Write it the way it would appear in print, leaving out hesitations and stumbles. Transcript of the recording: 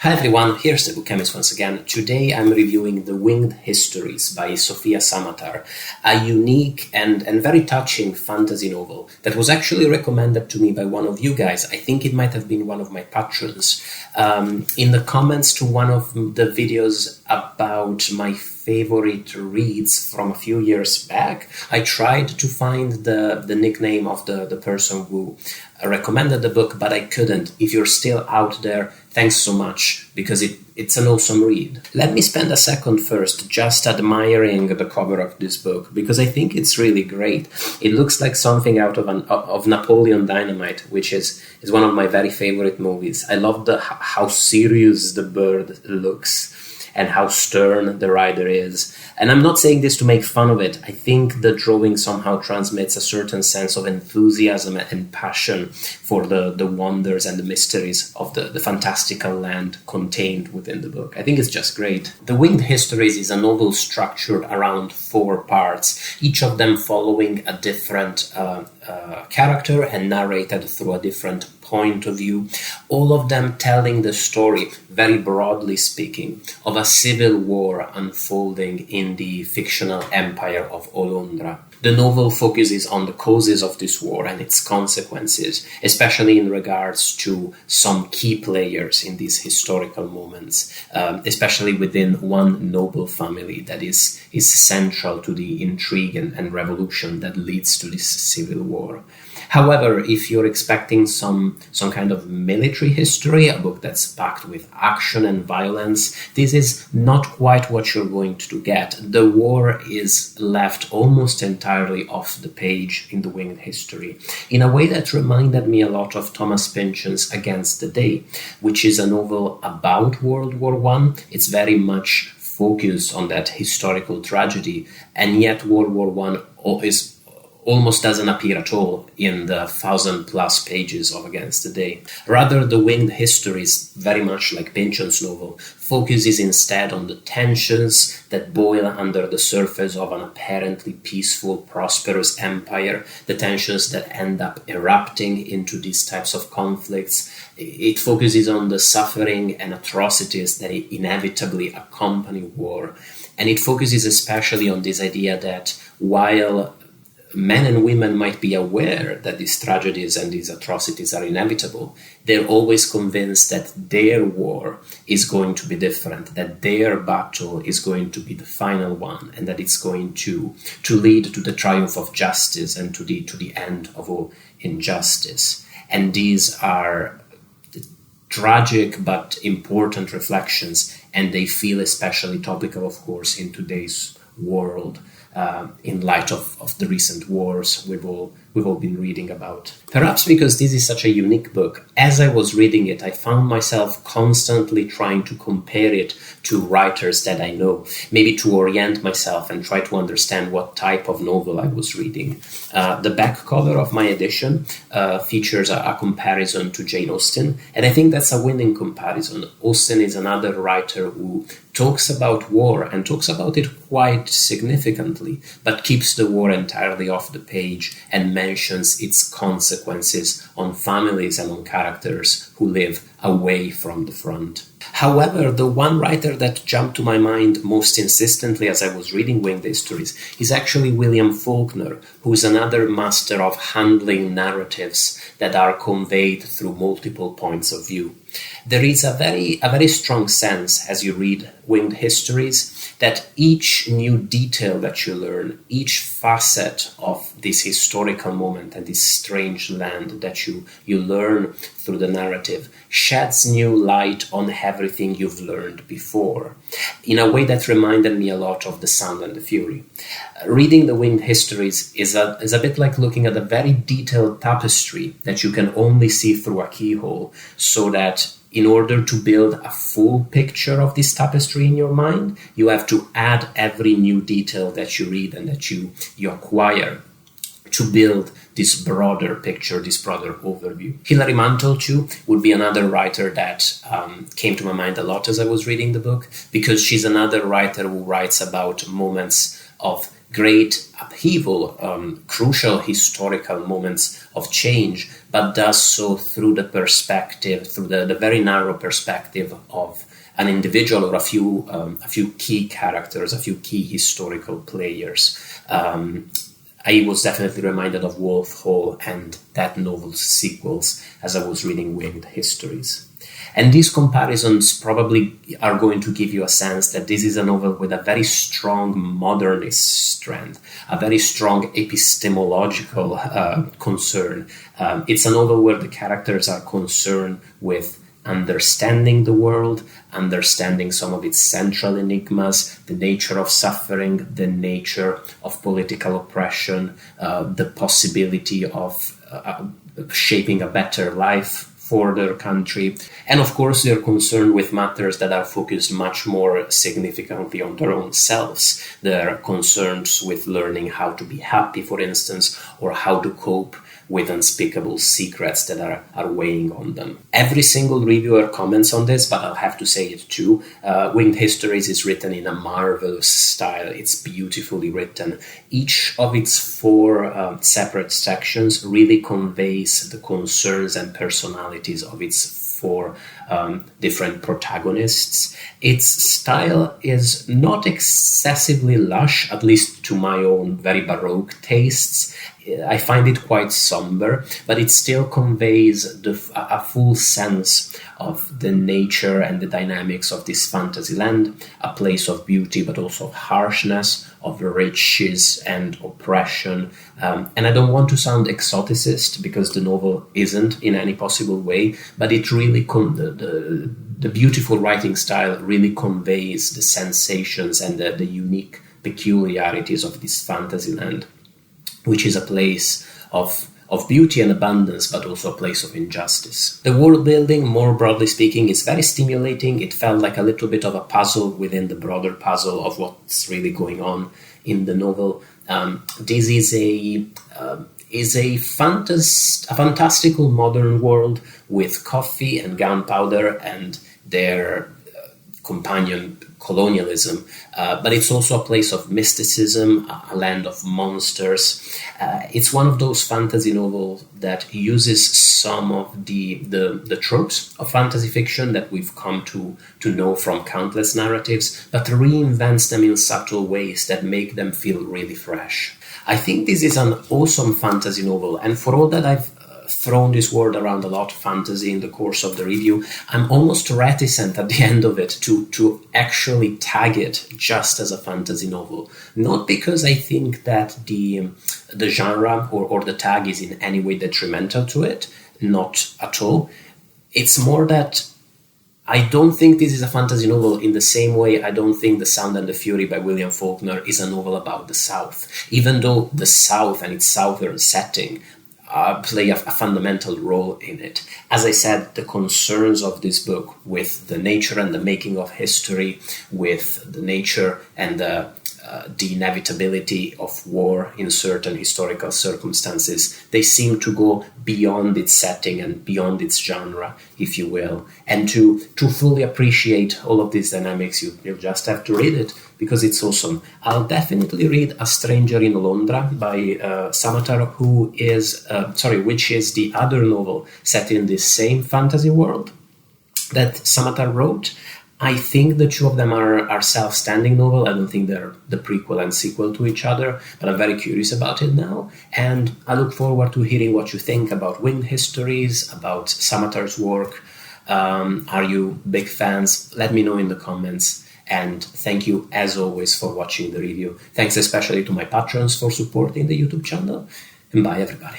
Hi everyone, here's the Book Chemist once again. Today I'm reviewing The Winged Histories by Sofia Samatar, a unique and very touching fantasy novel that was actually recommended to me by one of you guys. I think it might have been one of my patrons. In the comments to one of the videos about my favorite reads from a few years back, I tried to find the nickname of the person who recommended the book, but I couldn't. If you're still out there, thanks so much, because it's an awesome read. Let me spend a second first just admiring the cover of this book, because I think it's really great. It looks like something out of Napoleon Dynamite, which is one of my very favorite movies. I love how serious the bird looks and how stern the writer is. And I'm not saying this to make fun of it. I think the drawing somehow transmits a certain sense of enthusiasm and passion for the wonders and the mysteries of the fantastical land contained within the book. I think it's just great. The Winged Histories is a novel structured around 4 parts, each of them following a different character and narrated through a different point of view, all of them telling the story, very broadly speaking, of a civil war unfolding in the fictional empire of Olondra. The novel focuses on the causes of this war and its consequences, especially in regards to some key players in these historical moments, especially within one noble family that is central to the intrigue and revolution that leads to this civil war. However, if you're expecting some kind of military history, a book that's packed with action and violence, this is not quite what you're going to get. The war is left almost entirely off the page in The Winged History, in a way that reminded me a lot of Thomas Pynchon's Against the Day, which is a novel about World War I. It's very much focused on that historical tragedy, and yet World War I almost doesn't appear at all in the 1,000+ pages of Against the Day. Rather, The Winged Histories, very much like Pynchon's novel, focuses instead on the tensions that boil under the surface of an apparently peaceful, prosperous empire, the tensions that end up erupting into these types of conflicts. It focuses on the suffering and atrocities that inevitably accompany war. And it focuses especially on this idea that while men and women might be aware that these tragedies and these atrocities are inevitable, they're always convinced that their war is going to be different, that their battle is going to be the final one, and that it's going to lead to the triumph of justice and to the end of all injustice. And these are tragic but important reflections, and they feel especially topical, of course, in today's world, in light of the recent wars we've all been reading about. Perhaps because this is such a unique book, as I was reading it, I found myself constantly trying to compare it to writers that I know, maybe to orient myself and try to understand what type of novel I was reading. The back cover of my edition features a comparison to Jane Austen, and I think that's a winning comparison. Austen is another writer who talks about war and talks about it quite significantly, but keeps the war entirely off the page and mentions its consequences on families and on characters who live away from the front. However, the one writer that jumped to my mind most insistently as I was reading Winged Histories is actually William Faulkner, who is another master of handling narratives that are conveyed through multiple points of view. There is a very strong sense as you read Winged Histories that each new detail that you learn, each facet of this historical moment and this strange land that you learn through the narrative sheds new light on everything you've learned before, in a way that reminded me a lot of The Sound and the Fury. Reading The Winged Histories is a bit like looking at a very detailed tapestry that you can only see through a keyhole, so that in order to build a full picture of this tapestry in your mind, you have to add every new detail that you read and that you acquire to build this broader picture, this broader overview. Hilary Mantel, too, would be another writer that came to my mind a lot as I was reading the book, because she's another writer who writes about moments of great upheaval, crucial historical moments of change, but does so through the perspective, through the very narrow perspective of an individual or a few key characters, a few key historical players. I was definitely reminded of Wolf Hall and that novel's sequels as I was reading Winged Histories. And these comparisons probably are going to give you a sense that this is a novel with a very strong modernist strand, a very strong epistemological concern. It's a novel where the characters are concerned with understanding the world, understanding some of its central enigmas, the nature of suffering, the nature of political oppression, the possibility of shaping a better life for their country. And of course, they're concerned with matters that are focused much more significantly on their own selves. They're concerned with learning how to be happy, for instance, or how to cope with unspeakable secrets that are weighing on them. Every single reviewer comments on this, but I'll have to say it too. Winged Histories is written in a marvelous style. It's beautifully written. Each of its 4 separate sections really conveys the concerns and personalities of its 4 different protagonists. Its style is not excessively lush, at least to my own very baroque tastes. I find it quite somber, but it still conveys a full sense of the nature and the dynamics of this fantasy land, a place of beauty, but also of harshness, of riches and oppression. And I don't want to sound exoticist, because the novel isn't in any possible way, but it really the beautiful writing style really conveys the sensations and the unique peculiarities of this fantasy land, which is a place of beauty and abundance, but also a place of injustice. The world building, more broadly speaking, is very stimulating. It felt like a little bit of a puzzle within the broader puzzle of what's really going on in the novel. This is a fantastical modern world with coffee and gunpowder and their companion colonialism, but it's also a place of mysticism, a land of monsters. It's one of those fantasy novels that uses some of the tropes of fantasy fiction that we've come to know from countless narratives, but reinvents them in subtle ways that make them feel really fresh. I think this is an awesome fantasy novel, and for all that I've thrown this word around a lot, fantasy, in the course of the review, I'm almost reticent at the end of it to actually tag it just as a fantasy novel. Not because I think that the genre or the tag is in any way detrimental to it, not at all. It's more that I don't think this is a fantasy novel in the same way I don't think The Sound and the Fury by William Faulkner is a novel about the South, even though the South and its southern setting play a fundamental role in it. As I said, the concerns of this book with the nature and the making of history, with the nature and the inevitability of war in certain historical circumstances, they seem to go beyond its setting and beyond its genre, if you will. And to fully appreciate all of these dynamics, you'll just have to read it, because it's awesome. I'll definitely read A Stranger in Londra by Samatar, which is the other novel set in this same fantasy world that Samatar wrote. I think the two of them are self-standing novel. I don't think they're the prequel and sequel to each other, but I'm very curious about it now. And I look forward to hearing what you think about Winged Histories, about Samatar's work. Are you big fans? Let me know in the comments. And thank you, as always, for watching the review. Thanks especially to my patrons for supporting the YouTube channel. And bye, everybody.